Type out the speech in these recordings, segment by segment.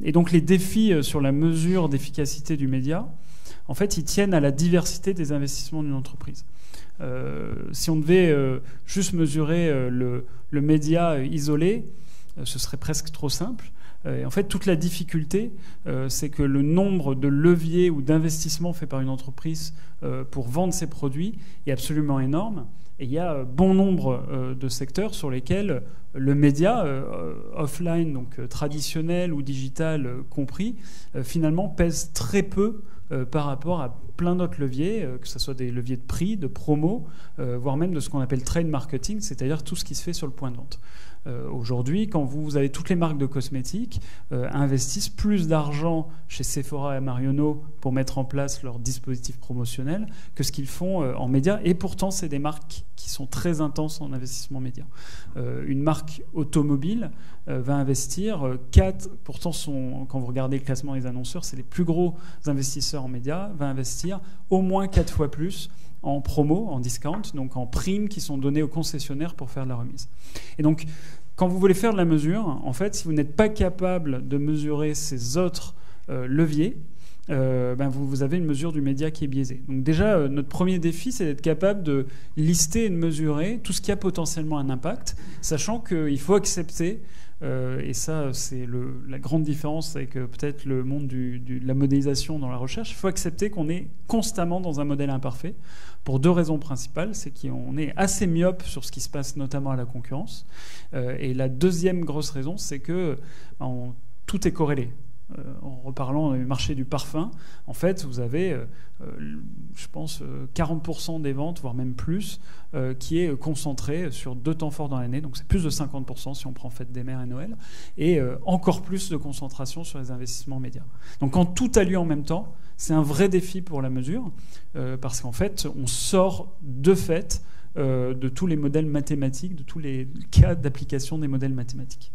Et donc les défis sur la mesure d'efficacité du média, en fait, ils tiennent à la diversité des investissements d'une entreprise. Si on devait juste mesurer le média isolé, ce serait presque trop simple. En fait, toute la difficulté, c'est que le nombre de leviers ou d'investissements faits par une entreprise pour vendre ses produits est absolument énorme. Et il y a bon nombre de secteurs sur lesquels le média, offline, donc traditionnel ou digital compris, finalement pèse très peu par rapport à plein d'autres leviers, que ce soit des leviers de prix, de promo, voire même de ce qu'on appelle trade marketing, c'est-à-dire tout ce qui se fait sur le point de vente. Aujourd'hui, quand vous avez toutes les marques de cosmétiques investissent plus d'argent chez Sephora et Marionneau pour mettre en place leur dispositif promotionnel que ce qu'ils font en médias. Et pourtant, c'est des marques qui sont très intenses en investissement média. Une marque automobile va investir 4... Pourtant, quand vous regardez le classement des annonceurs, c'est les plus gros investisseurs en médias, va investir au moins 4 fois plus en promo, en discount, donc en primes qui sont données aux concessionnaires pour faire de la remise. Et donc, quand vous voulez faire de la mesure, en fait, si vous n'êtes pas capable de mesurer ces autres leviers, vous avez une mesure du média qui est biaisée. Donc déjà, notre premier défi, c'est d'être capable de lister et de mesurer tout ce qui a potentiellement un impact, sachant qu'il faut accepter, et ça c'est la grande différence avec peut-être le monde de la modélisation dans la recherche, il faut accepter qu'on est constamment dans un modèle imparfait, pour 2 raisons principales. C'est qu'on est assez myope sur ce qui se passe notamment à la concurrence, et la deuxième grosse raison, c'est que tout est corrélé. En reparlant du marché du parfum, en fait, vous avez, je pense, 40% des ventes, voire même plus, qui est concentré sur 2 temps forts dans l'année. Donc c'est plus de 50% si on prend Fête des Mères et Noël, et encore plus de concentration sur les investissements médias. Donc quand tout a lieu en même temps, c'est un vrai défi pour la mesure, parce qu'en fait, on sort de fait de tous les modèles mathématiques, de tous les cas d'application des modèles mathématiques.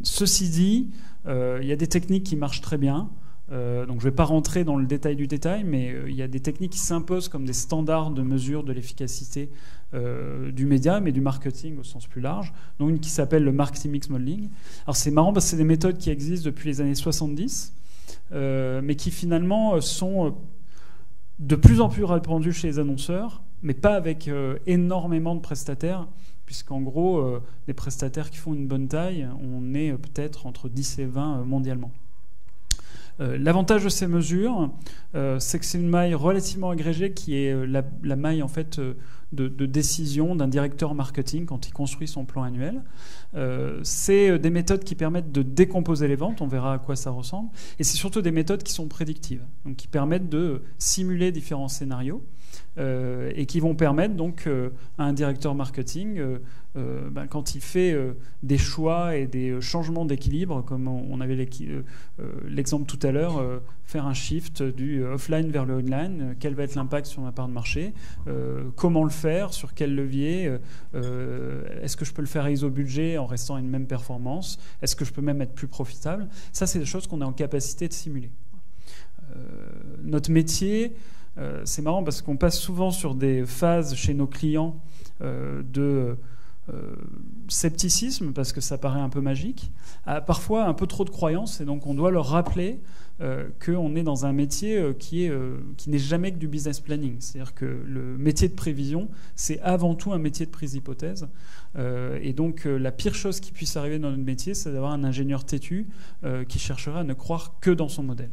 Ceci dit, il y a des techniques qui marchent très bien. Donc je ne vais pas rentrer dans le détail du détail, mais il y a des techniques qui s'imposent comme des standards de mesure de l'efficacité du média, mais du marketing au sens plus large. Donc une qui s'appelle le marketing mix modeling. Alors c'est marrant parce que c'est des méthodes qui existent depuis les années 70, mais qui finalement sont de plus en plus répandues chez les annonceurs, mais pas avec énormément de prestataires, puisqu'en gros, des prestataires qui font une bonne taille, on est peut-être entre 10 et 20 mondialement. L'avantage de ces mesures, c'est que c'est une maille relativement agrégée qui est la maille en fait de décision d'un directeur marketing quand il construit son plan annuel. C'est des méthodes qui permettent de décomposer les ventes, on verra à quoi ça ressemble, et c'est surtout des méthodes qui sont prédictives, donc qui permettent de simuler différents scénarios et qui vont permettre donc à un directeur marketing, quand il fait des choix et des changements d'équilibre, comme on avait l'exemple tout à l'heure, faire un shift du offline vers le online, quel va être l'impact sur ma part de marché, comment le faire, sur quel levier, est-ce que je peux le faire à iso-budget en restant à une même performance, est-ce que je peux même être plus profitable. Ça, c'est des choses qu'on est en capacité de simuler. Notre métier, c'est marrant parce qu'on passe souvent sur des phases chez nos clients de scepticisme, parce que ça paraît un peu magique, à parfois un peu trop de croyances, et donc on doit leur rappeler qu'on est dans un métier qui n'est jamais que du business planning. C'est-à-dire que le métier de prévision, c'est avant tout un métier de prise d'hypothèse. Et donc la pire chose qui puisse arriver dans notre métier, c'est d'avoir un ingénieur têtu qui chercherait à ne croire que dans son modèle.